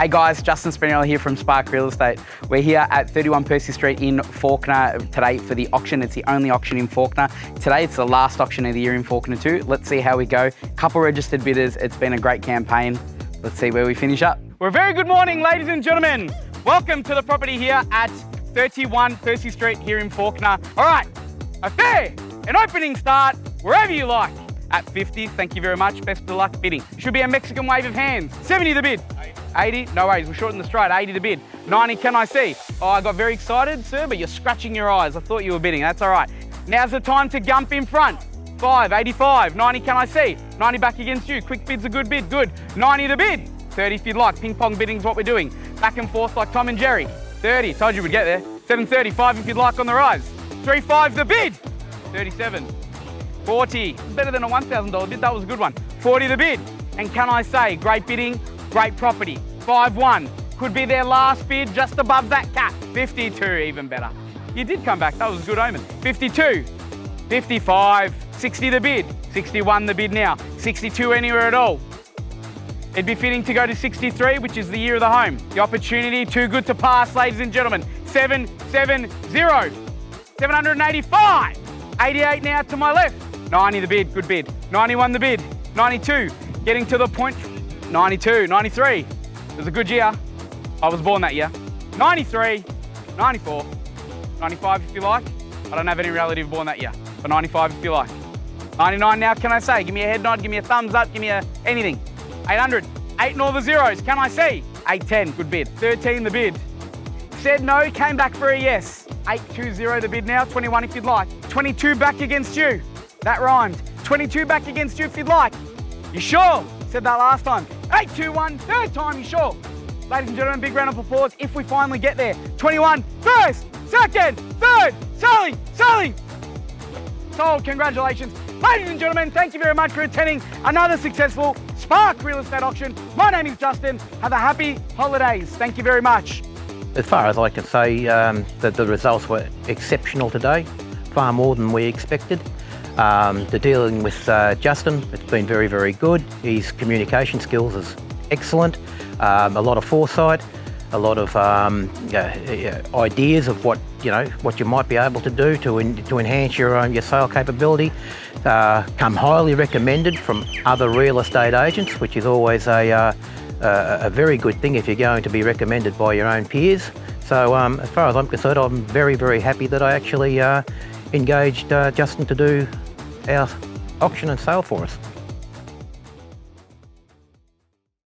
Hey guys, Justin Spagnuolo here from Spark Real Estate. We're here at 31 Percy Street in Fawkner today for the auction. It's the only auction in Fawkner. Today it's the last auction of the year in Fawkner too. Let's see how we go. Couple registered bidders. It's been a great campaign. Let's see where we finish up. Well, very good morning, ladies and gentlemen. Welcome to the property here at 31 Percy Street here in Fawkner. All right, a fair, an opening start, wherever you like. At 50, thank you very much. Best of luck bidding. Should be a Mexican wave of hands. 70 the bid. 80, no worries, we'll shorten the stride. 80 the bid. 90, can I see? Oh, I got very excited, sir, but you're scratching your eyes. I thought you were bidding, that's all right. Now's the time to gump in front. 5, 85, 90, can I see? 90 back against you. Quick bid's a good bid, good. 90 the bid. 30 if you'd like. Ping pong bidding's what we're doing. Back and forth like Tom and Jerry. 30, told you we'd get there. 735 if you'd like on the rise. 35 the bid. 37. 40, better than a $1,000 bid, that was a good one. 40 the bid. And can I say, great bidding, great property. 5-1, could be their last bid just above that cap. 52, even better. You did come back, that was a good omen. 52, 55, 60 the bid. 61 the bid now. 62 anywhere at all. It'd be fitting to go to 63, which is the year of the home. The opportunity, too good to pass, ladies and gentlemen. 770, 785. 88 now to my left. 90 the bid, good bid. 91 the bid. 92, getting to the point. 92, 93. It was a good year. I was born that year. 93, 94, 95 if you like. I don't have any relative born that year, but 95 if you like. 99 now, can I say? Give me a head nod, give me a thumbs up, give me anything. 800, 8 and all the zeros, can I see? 810, good bid. 13 the bid. Said no, came back for a yes. 820 the bid now, 21 if you'd like. 22 back against you. That rhymed. 22 back against you if you'd like. You sure? Said that last time. 821, third time, you sure? Ladies and gentlemen, big round of applause if we finally get there. 21, first, second, third, selling. Sold, congratulations. Ladies and gentlemen, thank you very much for attending another successful Spark Real Estate auction. My name is Justin. Have a happy holidays. Thank you very much. As far as I can say, that the results were exceptional today, far more than we expected. The dealing with Justin, it's been very, very good. His communication skills is excellent. A lot of foresight, a lot of ideas of what you might be able to do to enhance your sale capability. Come highly recommended from other real estate agents, which is always a very good thing if you're going to be recommended by your own peers. So as far as I'm concerned, I'm very, very happy that I actually engaged Justin to do our auction and sale for us.